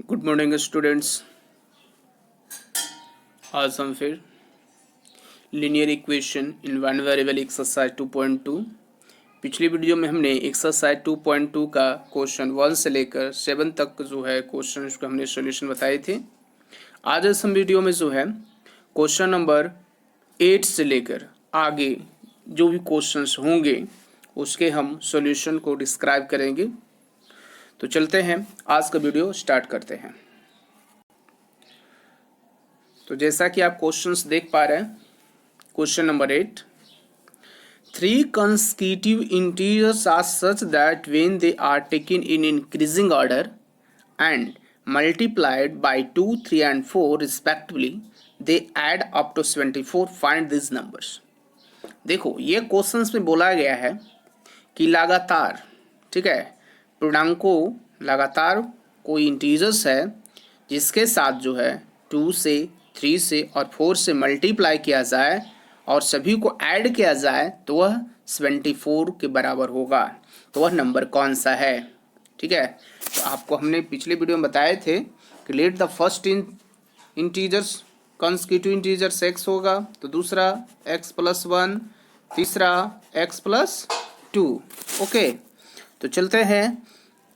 Good morning students. आज हम फिर linear equation in one variable exercise 2.2। पिछली वीडियो में हमने एक्सरसाइज 2.2 का क्वेश्चन 1 से लेकर 7 तक जो है क्वेश्चन उसका हमने सॉल्यूशन बताए थे। आज इस हम वीडियो में जो है क्वेश्चन नंबर 8 से लेकर आगे जो भी क्वेश्चंस होंगे उसके हम सॉल्यूशन को डिस्क्राइब करेंगे। तो चलते हैं, आज का वीडियो स्टार्ट करते हैं। तो जैसा कि आप क्वेश्चंस देख पा रहे हैं, question number 8, 3 consecutive integers are such that when they are taken in increasing order and multiplied by 2, 3 and 4 respectively, they add up to 74. Find these numbers। देखो, ये क्वेश्चंस में बोला गया है कि लगातार, ठीक है, पूर्णांकों लगातार कोई इंटीजर्स है जिसके साथ जो है 2 से 3 से और 4 से मल्टीप्लाई किया जाए और सभी को ऐड किया जाए तो वह 74 के बराबर होगा। तो वह नंबर कौन सा है? ठीक है, तो आपको हमने पिछले वीडियो में बताए थे कि let the first integers consecutive integers x होगा, तो दूसरा x+1, तीसरा x+2। ओके, तो चलते हैं।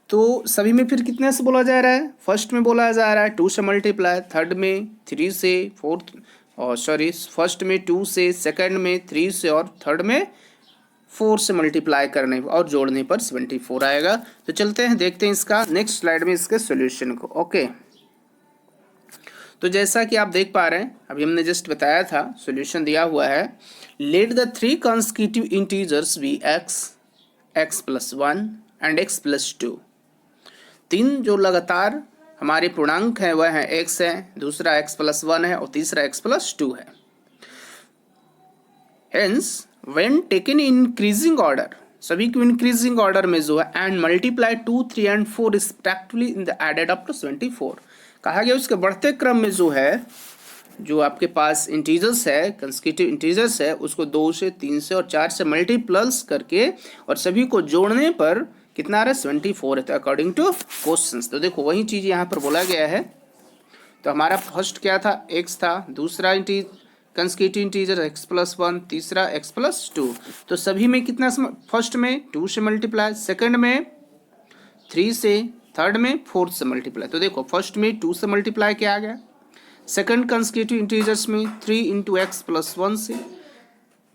तो सभी में फिर कितने से बोला जा रहा है? फर्स्ट में बोला जा रहा है 2 से मल्टीप्लाई, थर्ड में 3 से, फोर्थ और सॉरी फर्स्ट में 2 से, सेकंड में 3 से और थर्ड में 4 से मल्टीप्लाई करने और जोड़ने पर 74 आएगा। तो चलते हैं, देखते हैं इसका नेक्स्ट स्लाइड में इसके सॉल्यूशन को। ओके, तो जैसा कि आप देख पा रहे हैं, अभी हमने जस्ट बताया था, सॉल्यूशन दिया हुआ है। Let the 3 consecutive integers be x+1 and x+2। 3 जो लगातार हमारे पूर्णांक हैं वह है x है, दूसरा x+1 है और तीसरा x+2 है। Hence, when taken in increasing order, सभी को इंक्रीजिंग ऑर्डर में जो है and multiply 2, 3 and 4 respectively in the added up to 74। कहा गया उसके बढ़ते क्रम में जो है, जो आपके पास इंटीजर्स है, कंसेक्यूटिव इंटीजर्स है, उसको 2 से, 3 से और 4 से मल्टीप्लस करके और सभी को जोड़ने पर कितना आ रहा है? 74 है। तो अकॉर्डिंग टू क्वेश्चंस, तो देखो वही चीज़ यहाँ पर बोला गया है। तो हमारा फर्स्ट क्या था? x था, दूसरा कंसेक्यूटिव इंटीजर x+1, तीसरा x+2। तो सभी में कितना? फर्स्ट में 2 से मल्टीप्लाई, सेकंड में 3 से, थर्ड में 4 से मल्टीप्लाई। तो देखो फर्स्ट में 2 से मल्टीप्लाई किया आ गया, सेकंड कंसेक्यूटिव इंटीजर्स में 3 × x+1 से,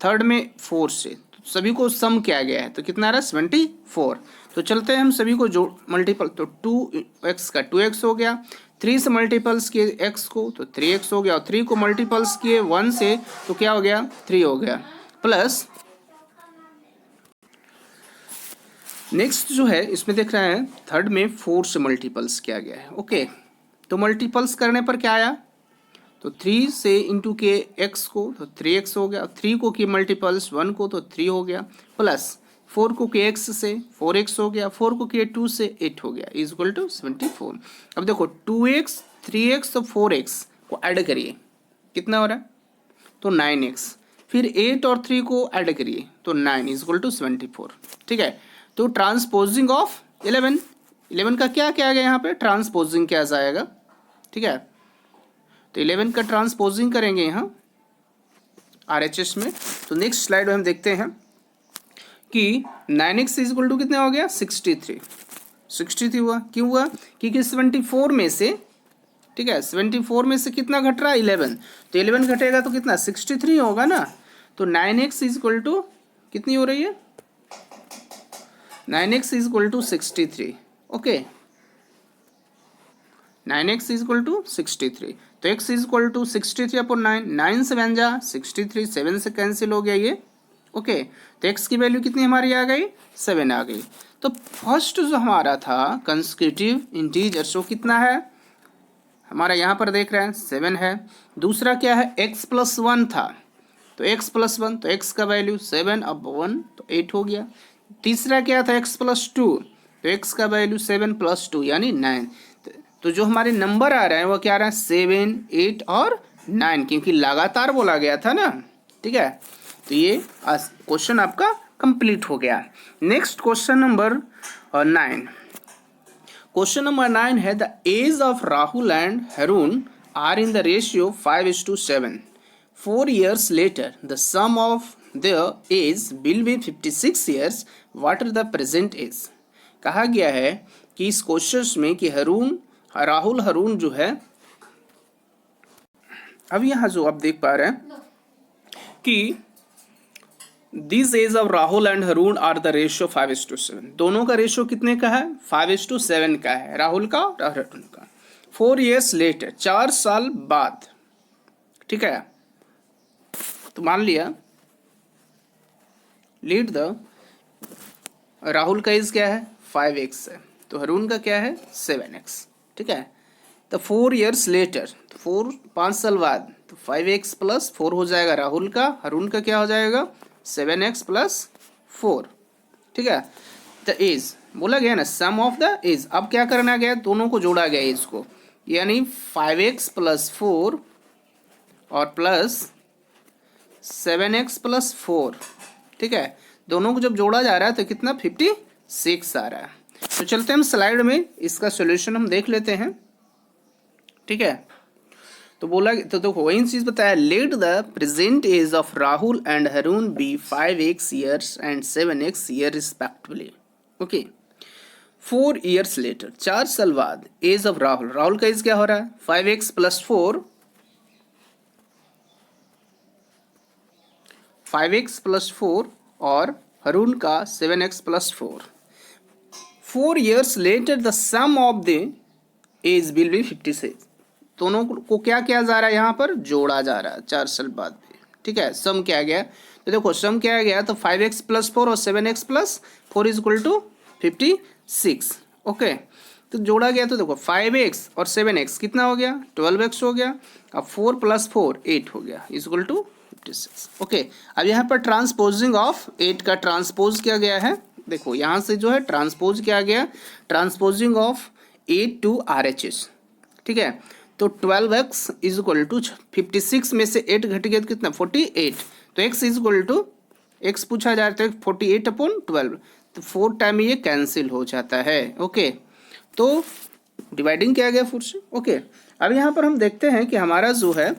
थर्ड में 4 से, तो सभी को सम किया गया है। तो कितना आ रहा है? 74। तो चलते हैं हम सभी को जो मल्टीपल, तो 2x का 2x हो गया, 3 से मल्टीपल्स किए x को तो 3x हो गया, और 3 को मल्टीपल्स किए 1 से तो क्या हो गया? 3 हो गया, प्लस नेक्स्ट जो है इसमें देख रहे हैं थर्ड में 4 से मल्टीपल्स किया गया है। ओके, तो मल्टीपल्स करने पर क्या आया? तो 3 से इंटू के x को तो 3x हो गया, 3 को किए मल्टीपल्स 1 को तो 3 हो गया, प्लस 4 को किए x से 4x हो गया, 4 को किए 2 से 8 हो गया, इज इक्वल टू 74। अब देखो 2x, 3x और 4x को ऐड करिए, कितना हो रहा है? तो 9x, फिर 8 और 3 को ऐड करिए तो 9 इज इक्वल टू 74। ठीक है, तो ट्रांसपोजिंग ऑफ 11 का क्या किया गया यहाँ पे? ट्रांसपोजिंग किया जाएगा। ठीक है, तो 11 का ट्रांसपोजिंग करेंगे यहाँ RHS में। तो नेक्स्ट स्लाइड में हम देखते हैं कि 9x इज इक्वल टू कितने हो गया? 63 हुआ। क्यों हुआ? क्योंकि 74 में से, ठीक है, 74 में से कितना घट रहा है? 11। तो 11 घटेगा तो कितना? 63 होगा ना। तो 9x इज इक्वल टू कितनी हो रही है? 9x is equal to 63। Okay, 9x is equal to 63। तो x is equal to 63 upon 9, 9 से बन जा 63, 7 से कैंसिल हो गया ये। ओके, तो x की वैल्यू कितनी हमारी आ गई? 7 आ गई। तो फर्स्ट जो हमारा था कंसेक्यूटिव इंटीजर्स वो कितना है? हमारा यहाँ पर देख रहे हैं 7 है। दूसरा क्या है? x+1 था, तो x+1, तो x का वैल्यू 7 अब 1 तो 8 हो गया। तीसरा क्या था? x+2, तो x का वैल्यू 7 + 2 यानी 9। तो जो हमारे नंबर आ रहे हैं वो क्या आ रहा है? 7, 8 और 9, क्योंकि लगातार बोला गया था ना। ठीक है, तो ये क्वेश्चन आपका कंप्लीट हो गया। Next question number 9, question number 9 है the age of Rahul and Haroon are in the ratio 5:7. 4 years later the sum of their age will be 56 years. What are the present age? कहा गया है कि इस क्वेश्चन में कि राहुल हरून जो है, अब यहाँ जो आप देख पा रहे हैं कि this age of Rahul and Haroon are the ratio 5:7. दोनों का रेशियो कितने का है? 5:7 का है, राहुल का और हरून का. 4 years later, 4 साल बाद, ठीक है. तो मान लिया लीड द राहुल का एज क्या है? 5x है, तो हरून का क्या है? 7x, ठीक है. तो 4 years later, तो 5 साल बाद, तो 5x + 4 हो जाएगा राहुल का, हरून का क्या हो जाएगा? 7x + 4, ठीक है. द एज बोला गया ना, सम ऑफ द एज. अब क्या करना गया? दोनों को जोड़ा गया एज को, यानी 5x + 4 और प्लस 7x + 4, ठीक है. दोनों को जब जोड़ा जा रहा है तो कितना? 56 आ रहा है. तो चलते हैं हम स्लाइड में, इसका सॉल्यूशन हम देख लेते हैं, ठीक है. तो बोला, तो देखो वही चीज बताया, let the present age of Rahul and Haroon be 5x years and 7x year respectively. Okay. 4 years later, 4 साल बाद, एज ऑफ राहुल का एज क्या हो रहा है? 5x + 4, 5x + 4 और हरून का 7x + 4. 4 years later the sum of the age will be 56. दोनों को क्या किया जा रहा है? यहाँ पर जोड़ा जा रहा है 4 साल बाद भी, ठीक है. सम क्या गया? तो देखो सम क्या गया, तो 5x + 4 और 7x + 4 = 56. ओके. तो जोड़ा गया, तो देखो 5x और 7x कितना हो गया? 12x हो गया. अब 4 + 4 8 हो गया, = 56. ओके. अब यहाँ पर ट्रांसपोजिंग ऑफ 8 का ट्रांसपोज किया गया है. देखो यहाँ से जो है ट्रांसपोज किया गया, ट्रांसपोजिंग ऑफ 8 to RHS, ठीक है. तो 12x = 56 में से 8 घट गया तो कितना? 48. तो x = x पूछा जाता है 48/12, तो 4 टाइम ये कैंसिल हो जाता है. ओके. तो डिवाइडिंग किया गया 4 से. ओके. अब यहाँ पर हम देखते हैं कि हमारा जो है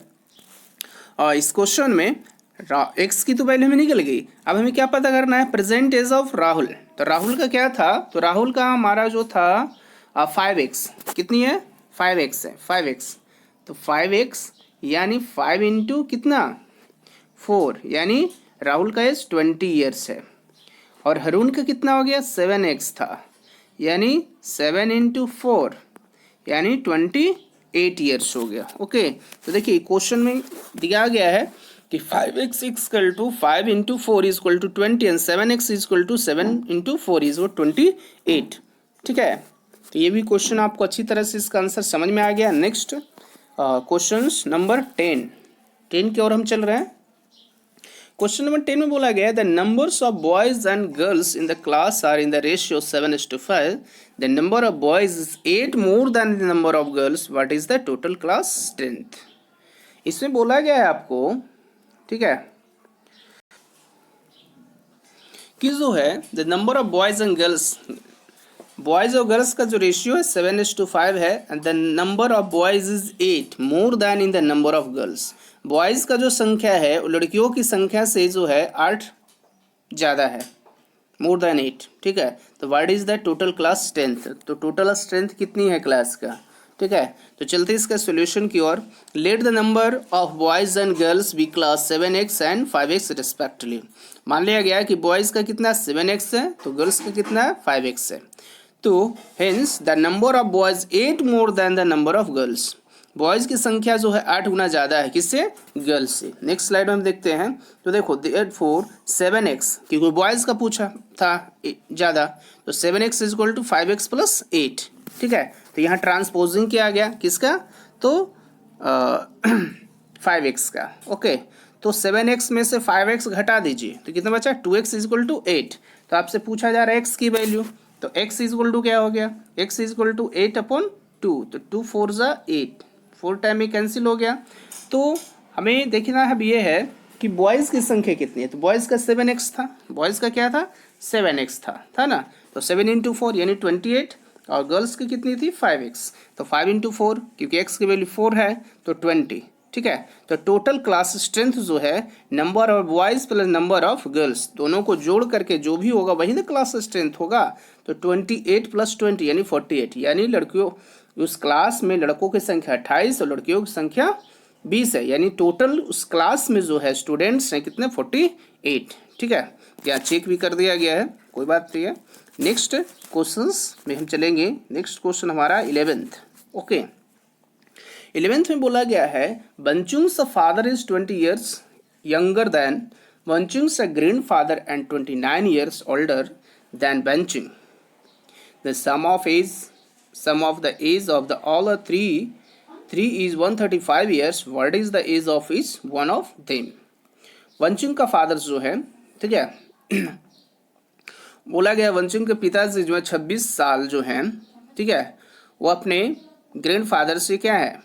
इस क्वेश्चन में x की तो वैल्यू हमें निकल गई. अब हमें क्या पता करना है? Present age of Rahul. तो राहुल का क्या था? तो राहुल का हमारा जो था 5x, कितनी है? 5x है, 5x. तो 5x यानी 5 × कितना? 4, यानी राहुल का एज 20 years है. और हरून का कितना हो गया? 7x था, यानी 7 × 4 यानी 28 years हो गया. ओके. तो देखिए क्वेश्चन में दिया गया है कि 5x = 5 × 4 = 20 एंड 7x = 7 × 4 = 28, ठीक है. तो ये भी क्वेश्चन आपको अच्छी तरह से इसका आंसर समझ में आ गया. नेक्स्ट क्वेश्चन नंबर 10 की ओर हम चल रहे हैं. क्वेश्चन नंबर 10 में बोला गया the numbers of boys and girls in the class are in the ratio 7:5. The number of boys is 8 more than the number of girls. What is the total class strength? इसमें बोला गया है आपको, ठीक है, कि जो है the number of boys and girls, boys और गर्ल्स का जो रेशियो है 7:5 है, and the number of boys is 8 more than in the number of girls. Boys का जो संख्या है वो लड़कियों की संख्या से जो है 8 ज़्यादा है, more than 8, ठीक है. तो what is the total class strength? तो टोटल स्ट्रेंथ कितनी है क्लास का, ठीक है. तो चलते इसका सॉल्यूशन की ओर. Let the number of boys and girls be class 7x and 5x respectively. मान लिया गया कि बॉयज का कितना 7x है, तो गर्ल्स का कितना है 5x है. तो hence the number of boys 8 more than the number of girls. Boys की संख्या जो है 8 गुना ज़्यादा है, किससे? गर्ल्स से. नेक्स्ट स्लाइड में हम देखते हैं. तो देखो 4 7x, क्योंकि बॉयज का पूछा था ज़्यादा, तो 7x = 5x + 8, ठीक है. तो यहाँ ट्रांसपोजिंग किया गया किसका? तो 5x का. ओके. तो 7x में से 5x घटा दीजिए तो कितना बचा? 2x = 8. तो आपसे पूछा जा रहा है x की वैल्यू, तो x = क्या हो गया? x = 8/2. तो 2 4 = 8, 4 टाइम में कैंसिल हो गया. तो हमें देखना है ये है कि बॉयज़ की संख्या कितनी है. तो बॉयज़ का 7x था, बॉयज़ का क्या था? 7x था ना. तो 7 × 4 यानी 28, और गर्ल्स की कितनी थी 5x। तो 5 इंटू 4, क्योंकि x की वैल्यू 4 है तो 20। ठीक है, तो टोटल क्लास स्ट्रेंथ जो है number of boys plus number of girls दोनों को जोड़ करके जो भी होगा वही ना क्लास स्ट्रेंथ होगा। तो 28 प्लस 20 यानी 48, यानी लड़कियों उस क्लास में लड़कों की संख्या 28 और लड़कियों की संख्या 20 है, यानी टोटल उस क्लास में जो है स्टूडेंट्स हैं कितने 48। ठीक है, यहाँ चेक भी कर दिया गया है, कोई बात नहीं है। नेक्स्ट क्वेश्चंस में हम चलेंगे। नेक्स्ट क्वेश्चन हमारा 11th। ओके, 11th में बोला गया है बंचुंग्स father is 20 years younger than Bunchung's grandfather and 29 years older than Bunchung. The sum of the age of the all three is 135 years. What is the age of each one of them? वंचुंग का father जो है, ठीक है, बोला गया वंचुंग के पिताजी जो है 26 साल जो हैं, ठीक है, वो अपने ग्रैंडफादर से क्या है,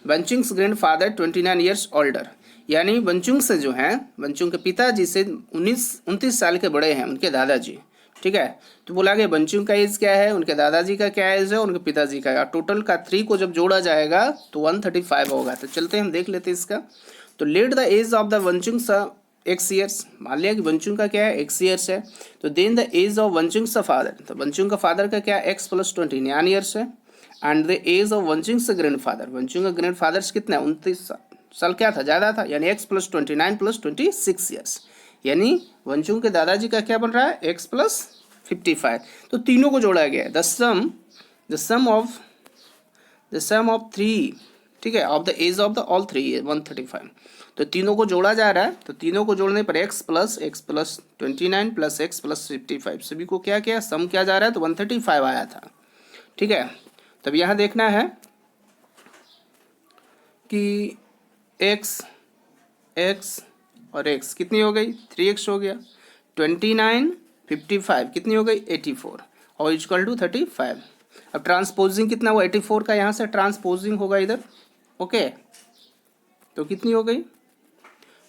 वंचुंग्स ग्रैंडफादर 29 ईयर्स ओल्डर, यानी वंचुंग से जो हैं, वंचुंग के पिताजी से 29 साल के बड़े हैं उनके दादाजी। ठीक है, तो बोला गया वंचुंग का एज क्या है, उनके दादाजी का क्या एज है, उनके पिताजी का। टोटल का 3 को जब जोड़ा जाएगा तो 135 होगा। तो चलते हम देख लेते हैं इसका। तो let the age of the Wanchung x years, मान लिया कि वंचुंग का क्या है x ईयर्स है, तो then the age of Wanchung father, तो वंचुंग का फादर का क्या x प्लस 29 ईयर्स है, and the age of Wanchung grandfather, Wanchung का ग्रैंडफादर कितना 29 साल क्या था, ज़्यादा था, यानी x प्लस 29 प्लस 26 ईयर्स, यानी वंचुंग के दादाजी का क्या बन रहा है x प्लस 55। तो तीनों को जोड़ा गया है, द सम ऑफ 3, ठीक है, of the age of the all 3 135। तो तीनों को जोड़ा जा रहा है, तो तीनों को जोड़ने पर x plus 29 plus x plus 55 सभी को क्या किया सम किया जा रहा है, तो 135 आया था। ठीक है, तब यहाँ देखना है कि x और x कितनी हो गई 3x हो गया, 29 55 कितनी हो गई 84 और इक्वल टू 35। अब ट्रांसपोजिंग कितना हुआ 84 का, यहाँ से ट्रांसपोजिंग होगा इधर। ओके, तो कितनी हो गई,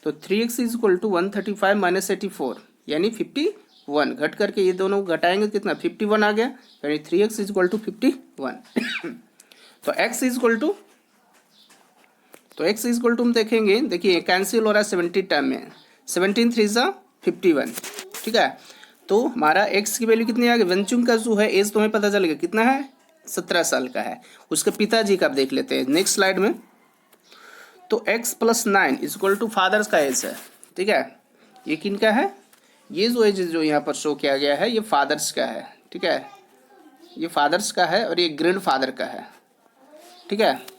तो 3x is equal to 135 minus 84 यानी 51, घट करके ये दोनों घटाएंगे कितना 51 आ गया, यानी 3x इज इक्वल टू 51। तो x इज इक्वल टू हम देखेंगे, देखिए कैंसिल हो रहा है 70 टर्म में, 17 3 सा 51। ठीक है, तो हमारा x की वैल्यू कितनी आ गई, वंचुंग का जो है एज तुम्हें पता चलेगा कितना है 17 साल का है, उसके पिताजी का आप देख लेते हैं नेक्स्ट स्लाइड में। तो x plus 9 is equal to father's का एज है। ठीक है, ये किन का है, ये जो एज जो यहाँ पर शो किया गया है ये फादर्स का है। ठीक है, ये फादर्स का है और ये ग्रैंड फादर का है। ठीक है,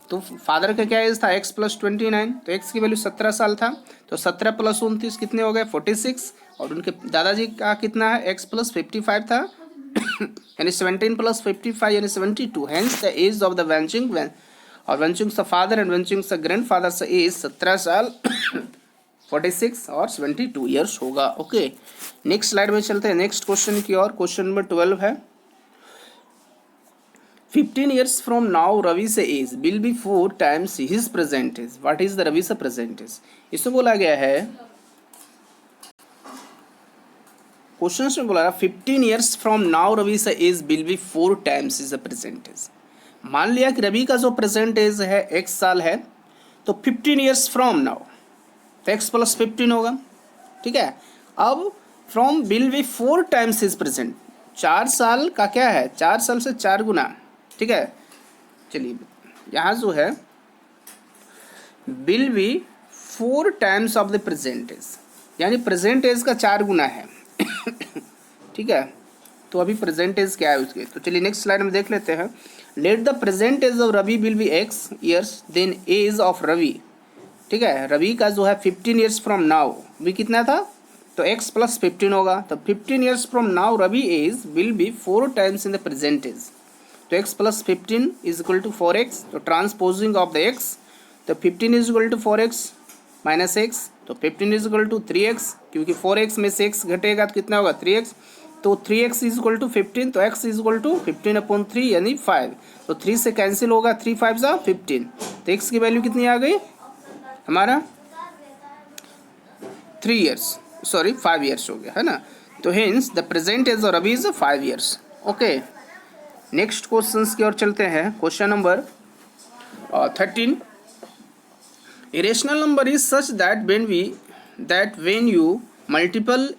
तो फादर का क्या एज था x प्लस 29, तो x की वैल्यू 17 साल था, तो 17 प्लस 29 कितने हो गए 46, और उनके दादाजी का कितना है x प्लस 55 था यानी 17 प्लस 55 यानी 72। Hence the age of the Wanchung और वंचुंग सा फादर एंड वंचुंग सा ग्रैंड फादर सा एज 17 साल 46 और 72 ईयर्स होगा। ओके, नेक्स्ट स्लाइड में चलते हैं नेक्स्ट क्वेश्चन की और। क्वेश्चन नंबर 12 है 15 years from now Ravi's age will be 4 times his present age. What is the Ravi's present age? इसमें बोला गया है, क्वेश्चन में बोला 15 years from now Ravi's age will be 4 times his present age। मान लिया कि रवि का जो प्रेजेंट एज है x साल है, तो 15 years from now तो x प्लस 15 होगा। ठीक है, अब from will be 4 times his present, 4 साल का क्या है 4 साल से 4 गुना। ठीक है, चलिए यहाँ जो है will be 4 times of the present age, यानी प्रेजेंट एज का 4 गुना है। ठीक है, तो अभी प्रेजेंट एज क्या है उसके, तो चलिए नेक्स्ट स्लाइड में देख लेते हैं। Let the present age of Ravi will be x years then age of Ravi. ठीक है, रवि का जो है 15 ईयर्स फ्रॉम नाउ भी कितना था, तो x प्लस 15 होगा, तो 15 years from now Ravi age will be 4 times in the present age, तो x plus 15 is equal to 4x, तो ट्रांसपोजिंग ऑफ द x, तो 15 is equal to 4x minus x, तो 15 इज इक्वल टू 3x, क्योंकि 4x में से x घटेगा तो कितना होगा 3x, तो 3x इज इक्वल टू 15, तो x इज इक्वल टू 15/3 यानी 5, तो 3 से कैंसिल होगा, 3 5 जा 15, तो x की वैल्यू कितनी आ गई हमारा 5 ईयर्स हो गया है ना। तो hence the present age of Ravi is 5 years. Okay, next questions की ओर चलते हैं। Question number 13, irrational number is such that when you multiple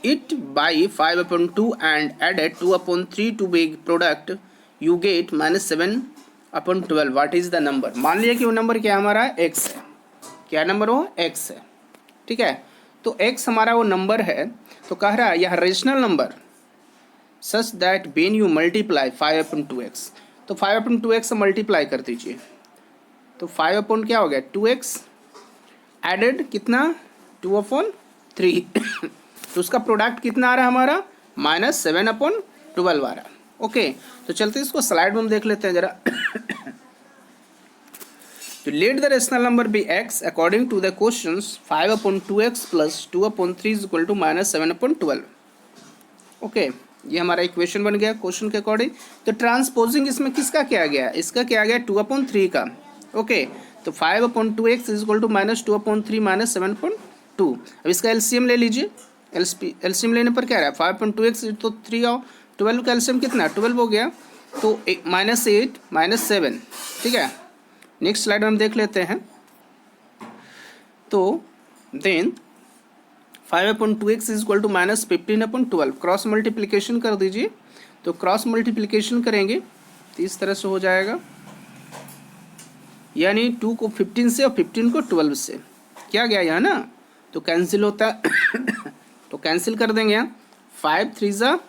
it by 5 upon 2 and added 2 upon 3 to make product you get -7 upon 12. What is the number? मान लिया कि वो number क्या हमारा x है। क्या नंबर हो? x है। ठीक है, तो x हमारा वो नंबर है। तो कह रहा है यह rational number such that when you multiply 5 upon 2x, तो 5 अपॉन 2x से मल्टीप्लाई कर दीजिए। तो 5 अपॉन क्या हो गया 2x, एडेड कितना 2 अपॉन 3 तो उसका प्रोडक्ट कितना आ रहा है हमारा -7 अपॉन 12 आ रहा है। ओके, तो चलते इसको स्लाइड में हम देख लेते हैं जरा। तो let the rational number be x according to the questions 5 upon 2x plus 2 upon 3 is equal to -7 upon 12। Okay, ये हमारा इक्वेशन बन गया क्वेश्चन के अकॉर्डिंग। तो ट्रांसपोजिंग इसमें किसका किया गया? इसका किया गया 2 अपॉन 3 का। ओके, तो 5 upon 2x is equal to -2 upon 3 -7 upon 2। अब इसका एलसीएम ले लीजिए। एलसीएम लेने पर क्या रहा है 5 अपॉन 2x तो 3 और 12 का एलसीएम कितना 12 हो गया, तो -8 -7। ठीक है, नेक्स्ट स्लाइड हम देख लेते हैं। तो then 5 upon 2x is equal to -15 upon 12, cross multiplication कर दीजिए। तो क्रॉस मल्टीप्लिकेशन करेंगे तो इस तरह से हो जाएगा, यानी 2 को 15 से और 15 को 12 से। क्या गया यहाँ ना, तो कैंसिल होता है तो कैंसिल कर देंगे यहाँ। 5 3 ज़ा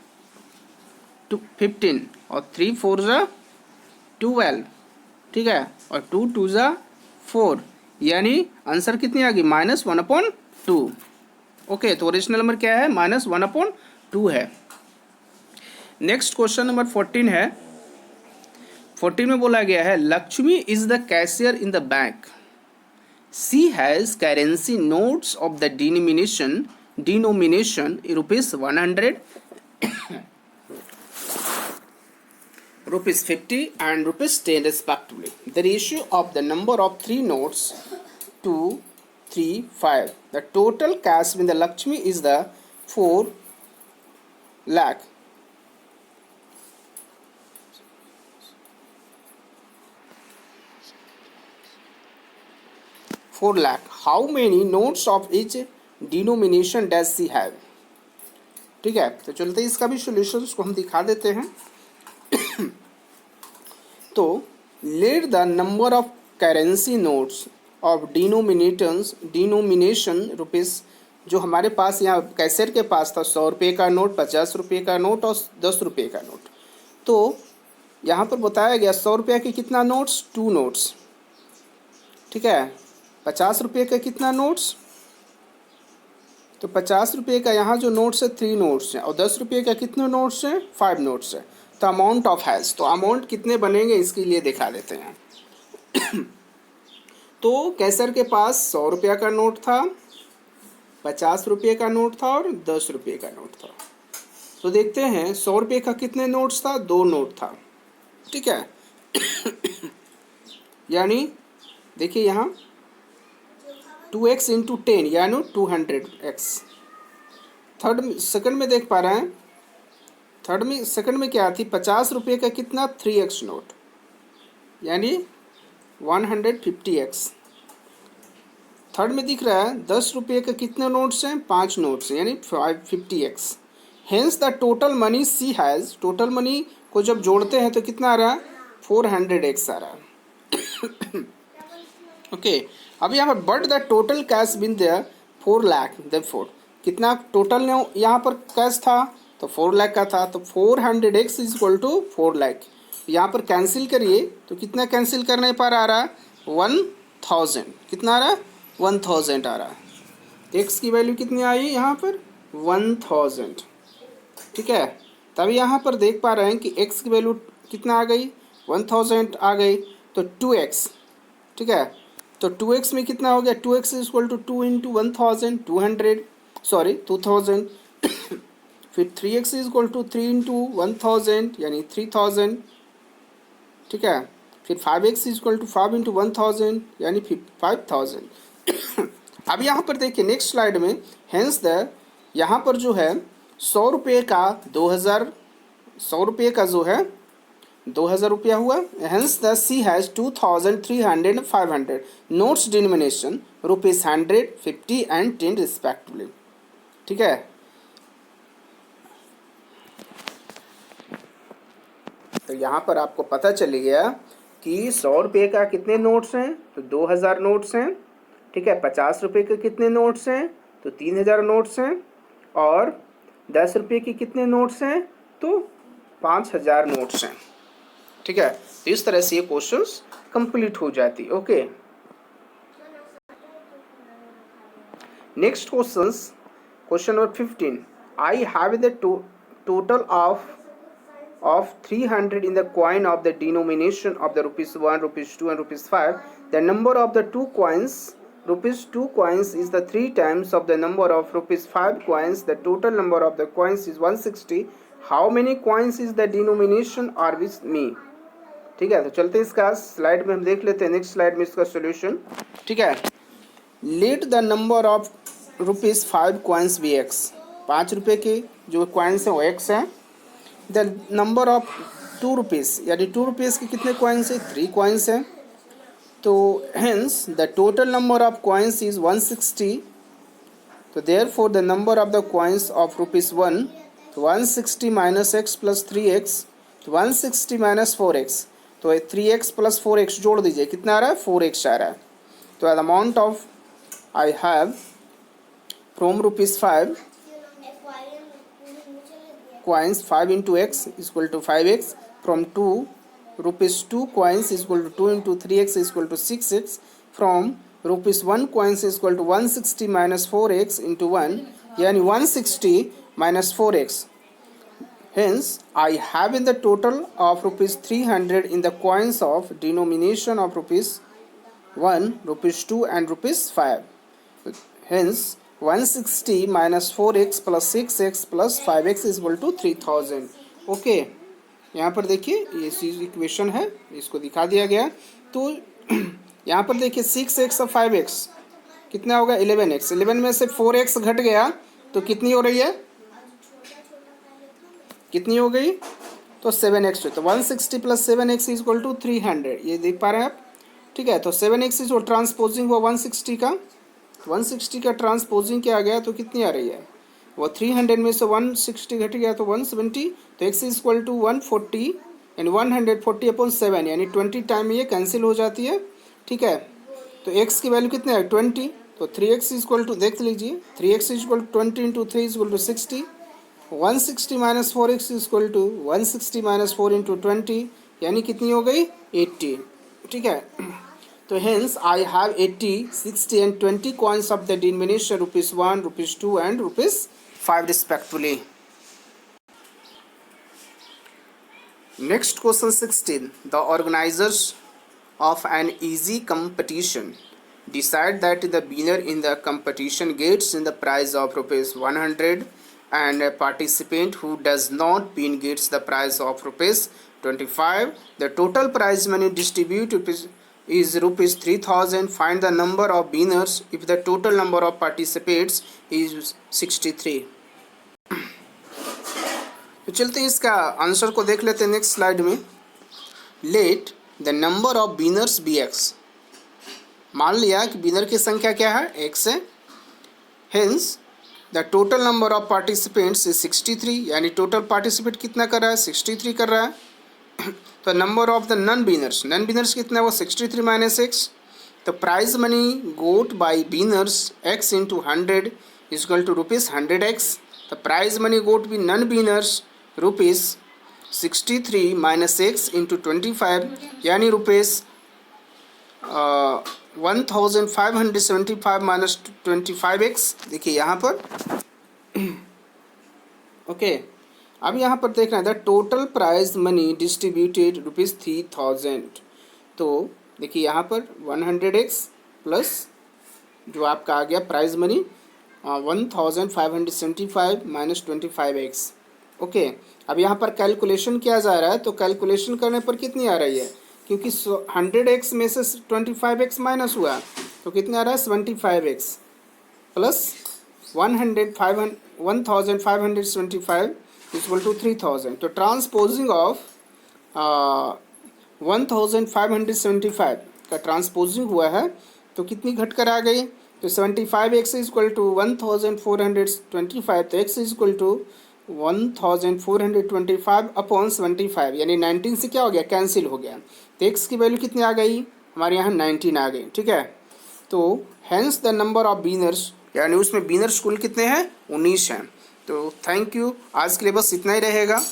15 और 3 4 ज़ा 12। ठीक है, और 2 2 ज़ा 4, यानी आंसर कितनी आ गई -1 अपॉन 2। ओके, तो ओरिजिनल नंबर क्या है -1 अपॉन 2 है। नेक्स्ट क्वेश्चन नंबर 14 है। 14 में बोला गया है Lakshmi is the cashier in the bank, she has currency notes of the denomination ₹100, ₹50 and ₹10 respectively. The ratio of the number of 3 notes 2 3 5. The total cash in the Lakshmi is the 4 lakh. How many notes of each denomination does she have? ठीक है, तो चलते इसका भी solutions को हम दिखा देते हैं। तो let the number of currency notes of denomination rupees, जो हमारे पास यहाँ कैसेट के पास था 100 रुपये का नोट, 50 रुपये का नोट और 10 रुपये का नोट। तो यहाँ पर बताया गया 100 रुपये के कितना नोट्स 2 नोट्स। ठीक है, 50 रुपये का कितना नोट्स, तो 50 रुपये का यहाँ जो नोट्स है 3 नोट्स हैं, और 10 रुपये का कितने नोट्स हैं 5 नोट्स हैं। तो अमाउंट ऑफ हैज़, तो अमाउंट कितने बनेंगे इसके लिए दिखा देते हैं। तो कैसर के पास 100 रुपया का नोट था, 50 रुपये का नोट था और 10 रुपये का नोट था। तो देखते हैं 100 रुपये का कितने नोट्स था, 2 नोट था। ठीक है, यानी देखिए यहाँ 2x इंटू 10 यानी 200x। सेकंड में देख पा रहे हैं, सेकंड में क्या थी 50 रुपये का कितना 3x नोट यानी 150x। थर्ड में दिख रहा है 10 रुपये का कितने नोट्स हैं 5 नोट्स हैं यानी 550x। Hence the total money she has, total money को जब जोड़ते हैं तो कितना आ रहा है 400x आ रहा है। ओके, अब यहाँ पर but the total cash been there 4 lakh, therefore कितना टोटल यहाँ पर कैश था तो 4 लाख का था, तो 400x is equal to 4 lakh. यहाँ पर कैंसिल करिए तो कितना कैंसिल करने पर आ रहा है 1000। कितना आ रहा है 1000 आ रहा है। x की वैल्यू कितनी आई यहाँ पर 1000। ठीक है, तभी यहाँ पर देख पा रहे हैं कि x की वैल्यू कितना आ गई 1000 आ गई, तो 2x। ठीक है, तो 2x में कितना हो गया 2x is equal to 2 into 1000 2000। फिर 3x is equal to 3 into 1000 यानी 3000। ठीक है, फिर 5x is equal to 5 into 1000 यानी 5000। अब यहाँ पर देखिए नेक्स्ट स्लाइड में, हेंस द यहाँ पर जो है 100 रुपये का 2000 100 रुपये का जो है 2000 रुपया हुआ। Hence the she has 2300 and 500 notes denomination ₹100, 50 and 10 respectively. ठीक है, तो यहाँ पर आपको पता चल गया कि 100 रुपये का कितने नोट्स हैं, तो 2000 नोट्स हैं। ठीक है, 50 रुपये के कितने नोट्स हैं, तो 3000 नोट्स हैं। और 10 रुपये के कितने नोट्स हैं, तो 5000 नोट्स हैं। ठीक है, तो इस तरह से ये क्वेश्चंस कंप्लीट हो जाती। Okay, next questions, question number 15। I have the total of 300 in the coin of the denomination of the ₹1, ₹2 and ₹5. The number of the two coins, ₹2 coins is the 3 times of the number of ₹5 coins. The total number of the coins is 160. How many coins is the denomination are with me? ठीक है, तो चलते हैं इसका slide में हम देख लेते हैं। नेक्स्ट स्लाइड में इसका सोल्यूशन। ठीक है, let the number of ₹5 coins be x। 5 रुपये के जो कॉइन्स हैं वो x है। द नंबर ऑफ ₹2 यानी ₹2 के कितने कॉइन्स हैं, 3 कॉइन्स हैं। तो hence the total number of coins is 160। तो therefore the number of the coins of ₹1, तो 160 माइनस x प्लस 3x, तो 160 माइनस 4x, तो 3x प्लस 4x जोड़ दीजिए, कितना आ रहा है, 4x आ रहा है। तो the amount of I have from ₹5 coins 5 into x is equal to 5x, from ₹2 coins is equal to 2 into 3x is equal to 6x, from ₹1 coins is equal to 160 minus 4x into 1 यानी 160 minus 4x. Hence I have in the total of ₹300 in the coins of denomination of ₹1, ₹2 and ₹5. Hence 160 minus 4x plus 6x plus 5x is equal to 3000. Okay, यहाँ पर देखिए ये equation है, इसको दिखा दिया गया। तो यहाँ पर देखिए 6x और 5x कितना होगा, 11x। 11 में से 4x घट गया तो कितनी हो रही है, कितनी हो गई, तो 7x। तो 160 plus 7x is equal to 300, ये देख पा रहे हैं आप। ठीक है, तो 7x इज ट्रांसपोजिंग हुआ 160 का, 160 का ट्रांसपोजिंग क्या आ गया, तो कितनी आ रही है, वो 300 में से 160 घट गया तो 170। तो x is equal to 140 and 140/7 यानी 20 टाइम में ये कैंसिल हो जाती है। ठीक है, तो x की वैल्यू कितने है, 20। तो 3x इज इक्वल टू, देख लीजिए, 3x is equal to 20 into 3 is equal to 60। 160 minus 4x is equal to 160 minus 4 into 20 यानी कितनी हो गई, 80। ठीक है, तो hence I have 80, 60 and 20 coins of the denomination ₹1, ₹2 and ₹5 respectively. Next question 16. The organizers of an easy competition decide that the winner in the competition gets in the prize of ₹100 and a participant who does not win gets the prize of ₹25. The total prize money distributed is ₹3000. Find the number of winners if the total number of participants is 63. तो चलते हैं इसका answer को देख लेते हैं next slide में। Let the number of winners be x। मान लिया कि विनर की संख्या क्या है, x है। Hence the total number of participants is 63 यानी टोटल पार्टिसिपेट कितना कर रहा है, 63 कर रहा है। तो number of the non winners कितना है, वो 63 माइनस x। तो prize money got by winners x into 100 is equal to ₹100x। तो prize money got by non winners ₹63 minus x into 25 यानी ₹1575 माइनस 25x। देखिए यहाँ पर ओके अब यहाँ पर देखना है the total prize money distributed ₹3000। तो देखिए यहाँ पर 100x प्लस जो आपका आ गया prize money 1575 minus 25x। Okay, अब यहाँ पर कैलकुलेशन किया जा रहा है, तो कैलकुलेशन करने पर कितनी आ रही है, क्योंकि 100x में से 25x माइनस हुआ तो कितने आ रहा है, 75x प्लस 1575 इक्वल टू 3000। तो ट्रांसपोजिंग ऑफ 1575 का ट्रांसपोजिंग हुआ है तो कितनी घट कर आ गई, तो 75x इक्वल टू 1425, तो x इक्वल टू 1425 अपॉन 75, यानी 19 से क्या हो गया, कैंसिल हो गया। तो x की वैल्यू कितनी आ गई हमारे यहाँ, 19 आ गई। ठीक है, तो हैंस द नंबर ऑफ बीनर्स, यानी उसमें बीनर्स कुल कितने हैं, 19 हैं। तो थैंक यू, आज के लिए बस इतना ही रहेगा।